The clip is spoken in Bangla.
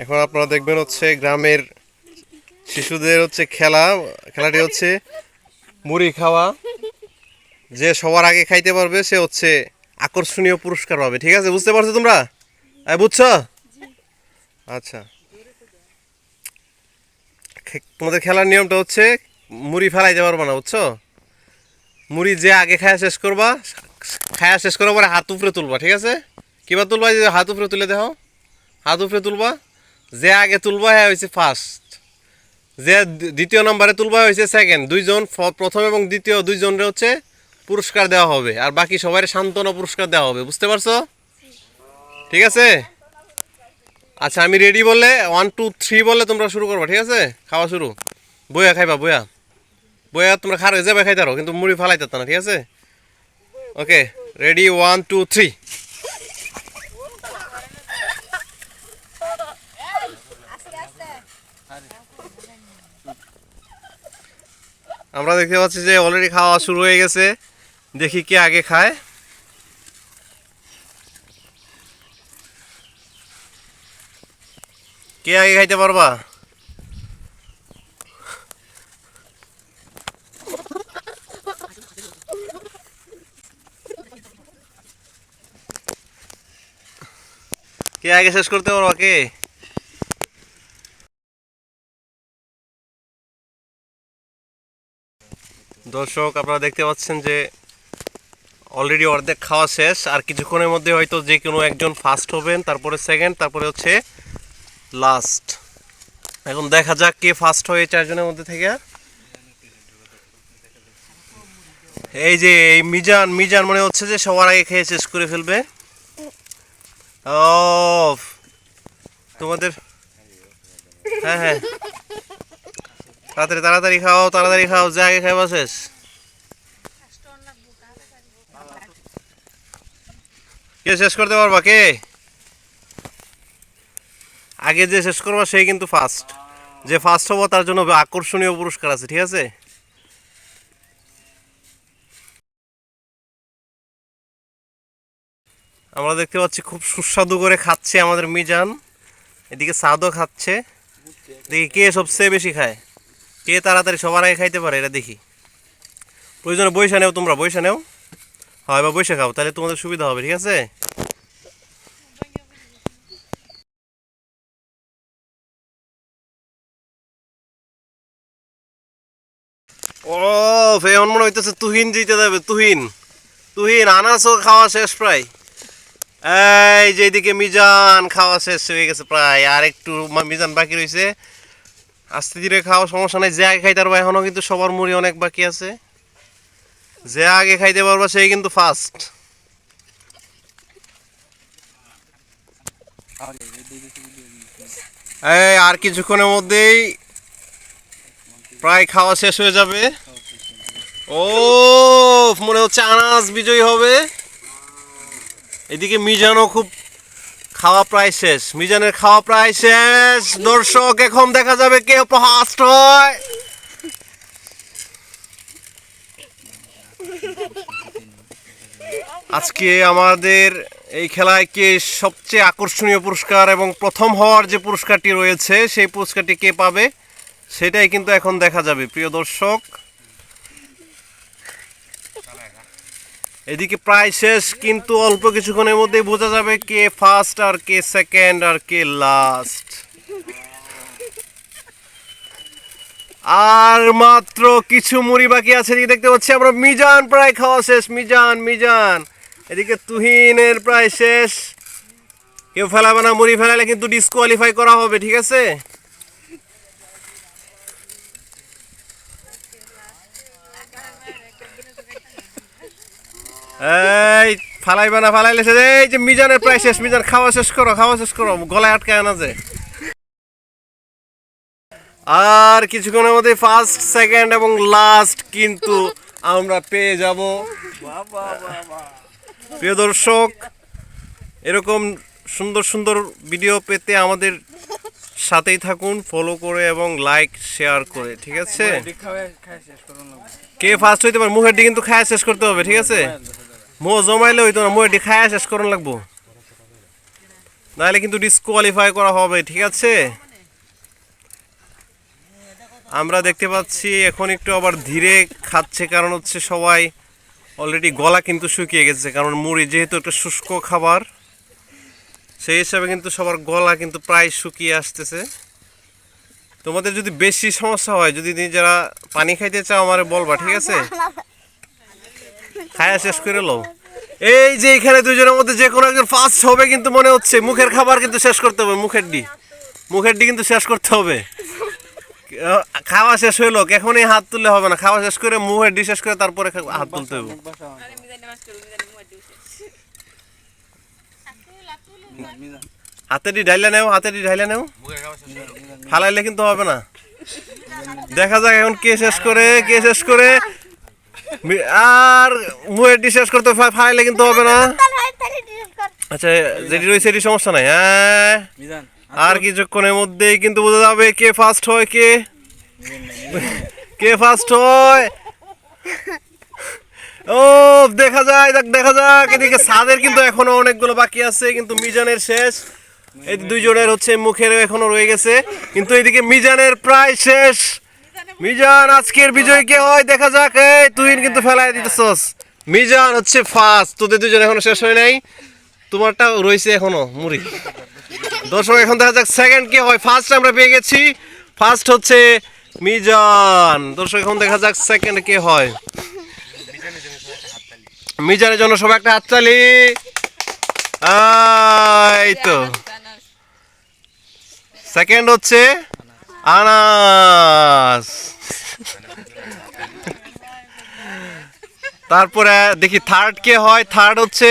এখন আপনারা দেখবেন হচ্ছে গ্রামের শিশুদের হচ্ছে খেলাটি হচ্ছে মুড়ি খাওয়া। যে সবার আগে খাইতে পারবে সে হচ্ছে আকর্ষণীয় পুরস্কার পাবে। ঠিক আছে, বুঝতে পারছো তোমরা? বুঝছো? আচ্ছা, তোমাদের খেলার নিয়মটা হচ্ছে মুড়ি ফেলাইতে পারবা না, বুঝছো? মুড়ি যে আগে খায়া শেষ করবা, খায়া শেষ করার পরে হাত উপরে তুলবা। ঠিক আছে, কিবা তুলবা, যে হাত উপরে তুলে দেখো, হাত উপরে তুলবা। যে আগে তুলবা হ্যাঁ হয়েছে ফার্স্ট, যে দ্বিতীয় নম্বরে তুলবা হয়েছে সেকেন্ড। দুইজন, প্রথম এবং দ্বিতীয় দুইজনের হচ্ছে পুরস্কার দেওয়া হবে, আর বাকি সবাই সান্ত্বনা পুরস্কার দেওয়া হবে। বুঝতে পারছো? ঠিক আছে, আচ্ছা আমি রেডি বললে 1 2 3 বললে তোমরা শুরু করবা। ঠিক আছে, খাওয়া শুরু। বইয়া খাইবা, বইয়া বইয়া তোমরা খার হয়ে যাবে খাইতে পারো, কিন্তু মুড়ি ফালাইতে না। ঠিক আছে, ওকে, রেডি 1 2 3। আমরা দেখতে পাচ্ছি যে অলরেডি খাওয়া শুরু হয়ে গেছে। দেখি কে আগে খায়। কে আগে খাইতে পারবা? কে আগে শেষ করতে পারবা? কে? দর্শক, আপনারা দেখতে পাচ্ছেন যে অলরেডি অর্ধেক খাওয়া শেষ। আর কিছুক্ষণের মধ্যে হয়তো যে কোনো একজন ফার্স্ট হবেন, তারপরে সেকেন্ড, তারপরে হচ্ছে লাস্ট। এখন দেখা যাক কে ফার্স্ট হয়ে চারজনের মধ্যে থেকে। এই যে এই মিজান, মিজান মনে হচ্ছে যে সবার আগে খেয়ে শেষ করে ফেলবে। ও তোমাদের, হ্যাঁ হ্যাঁ, তাড়াতাড়ি তাড়াতাড়ি খাও, তাড়াতাড়ি খাও, যে আগে খাইবা শেষ। কে শেষ করতে পারবা? কে আগে যে শেষ করবা সেই কিন্তু ফার্স্ট। যে ফার্স্ট হবো তার জন্য আকর্ষণীয় পুরস্কার আছে। ঠিক আছে, আমরা দেখতে পাচ্ছি খুব সুস্বাদু করে খাচ্ছে আমাদের মিজান। এদিকে সাদও খাচ্ছে। দেখি কে সবচেয়ে বেশি খায়, কে তাড়াতাড়ি সবার আগে খাইতে পারে, এটা দেখি। প্রয়োজনে বৈশা নেও, তোমরা বৈশা নেও। হয়, এবার বৈশা খাও, তাহলে তোমাদের সুবিধা হবে। ঠিক আছে, ও এখন মনে হইতেছে তুহিন জিতে যাবে। তুহিন, তুহিন আনাসও খাওয়া শেষ প্রায়। এই যে এদিকে মিজান খাওয়া শেষ হয়ে গেছে প্রায়, আর একটু মিজান বাকি রয়েছে। আস্তে ধীরে খাওয়া, সমস্যা নাই। যে আগে খাইতে পারবো, এখনো কিন্তু সবার মুড়ি অনেক বাকি আছে। যে আগে খাইতে পারবো সেই কিন্তু ফার্স্ট। এই আর কিছুক্ষণের মধ্যেই প্রায় খাওয়া শেষ হয়ে যাবে। ও মনে হচ্ছে আনাস বিজয়ী হবে। এদিকে মিজানও খুব, খাওয়া প্রায় শেষ, মিজানের খাওয়া প্রায় শেষ। দর্শক, এখন দেখা যাবে কে ফার্স্ট হয়। আজকে আমাদের এই খেলায় কে সবচেয়ে আকর্ষণীয় পুরস্কার এবং প্রথম হওয়ার যে পুরস্কারটি রয়েছে সেই পুরস্কারটি কে পাবে সেটাই কিন্তু এখন দেখা যাবে। প্রিয় দর্শক, এদিকে প্রায় শেষ, কিন্তু অল্প কিছুক্ষণের মধ্যেই বোঝা যাবে কে ফার্স্ট আর কে সেকেন্ড আর কে লাস্ট। আর মাত্র কিছু মুড়ি বাকি আছে। এদিকে দেখতে পাচ্ছি আমরা মিজান প্রায় খাওয়া শেষ। মিজান, মিজান। এদিকে তুহিনের প্রায় শেষ। কেউ ফেলাবে না, মুড়ি ফেলালে কিন্তু ডিসকোয়ালিফাই করা হবে। ঠিক আছে, এই ফালাইবে না, ফালাইলে শেষ। এই যে মিজানের প্রায় শেষ। মিজান খাওয়া শেষ করো, খাওয়া শেষ করো, গলায় আটকায় না যে। আর কিছুক্ষণের মধ্যে ফার্স্ট, সেকেন্ড এবং লাস্ট কিন্তু আমরা পেয়ে যাব। প্রিয় দর্শক, এরকম সুন্দর সুন্দর ভিডিও পেতে আমাদের সাথেই থাকুন, ফলো করে এবং লাইক শেয়ার করে। ঠিক আছে, কে ফার্স্ট হইতে পারে মুখের ডি কিন্তু খায়া শেষ করতে হবে। ঠিক আছে, মোহ জমাইলে হইতো না, মুখের ডি খায়া শেষ করুন লাগবো। নাহলে কিন্তু ডিসকোয়ালিফাই করা হবে, ঠিক আছে? আমরা দেখতে পাচ্ছি এখন একটু আবার ধীরে খাচ্ছে, কারণ হচ্ছে সবাই অলরেডি গলা কিন্তু শুকিয়ে গেছে, কারণ মুড়ি যেহেতু একটা শুষ্ক খাবার, সেই হিসাবে কিন্তু সবার গলা কিন্তু প্রায় শুকিয়ে আসতেছে। তোমাদের যদি বেশি সমস্যা হয়, যদি যারা পানি খাইতে চাও আমারে বলবা, ঠিক আছে? খায়া শেষ করে লো। এই যে এখানে দুজনের মধ্যে যে কোনো একজন ফার্স্ট হবে কিন্তু মনে হচ্ছে। মুখের খাবার কিন্তু শেষ করতে হবে, মুখের ডি কিন্তু শেষ করতে হবে। খাওয়া শেষ হইলো, এখনই হাত তুললে হবে না, খাওয়া শেষ করে মুখের ডি শেষ করে তারপরে হাত তুলতে হবে। হাতে ডি ঢাইলা নেও, ফালাইলে কিন্তু হবে না। দেখা যাক এখন কে শেষ করে আর মুখের ডি শেষ করতে ফালাইলে কিন্তু হবে না। আচ্ছা, যেটি রয়েছে এটি সমস্যা নাই। হ্যাঁ, আর কিছুক্ষণের মধ্যেই কিন্তু বোঝা যাবে কে ফার্স্ট হয়, কে ফার্স্ট হয়। ও দেখা যাক এদিকে সাদের কিন্তু এখনো অনেকগুলো বাকি আছে, কিন্তু মিজানের শেষ। এই দুইজনের হচ্ছে মুখের এখনো রয়ে গেছে, কিন্তু এদিকে মিজানের প্রায় শেষ। মিজান আজকের বিজয় কে হয় দেখা যাক। এই তুই কিন্তু ফেলাই দিতেছস। মিজান হচ্ছে ফার্স্ট, তোদের দুজন এখনো শেষ হয় নাই, তোমারটা রয়েছে এখনো মুড়ি। দর্শক এখন দেখা যাক সেকেন্ড কে হয়। ফার্স্ট আমরা পেয়ে গেছি, ফার্স্ট হচ্ছে মিজান। দর্শক এখন দেখা যাক সেকেন্ড কে হয়। মিজানের জন্য সবাই একটা হাততালি। এই তো সেকেন্ড হচ্ছে আনাস। তারপরে দেখি থার্ড কে হয়। থার্ড হচ্ছে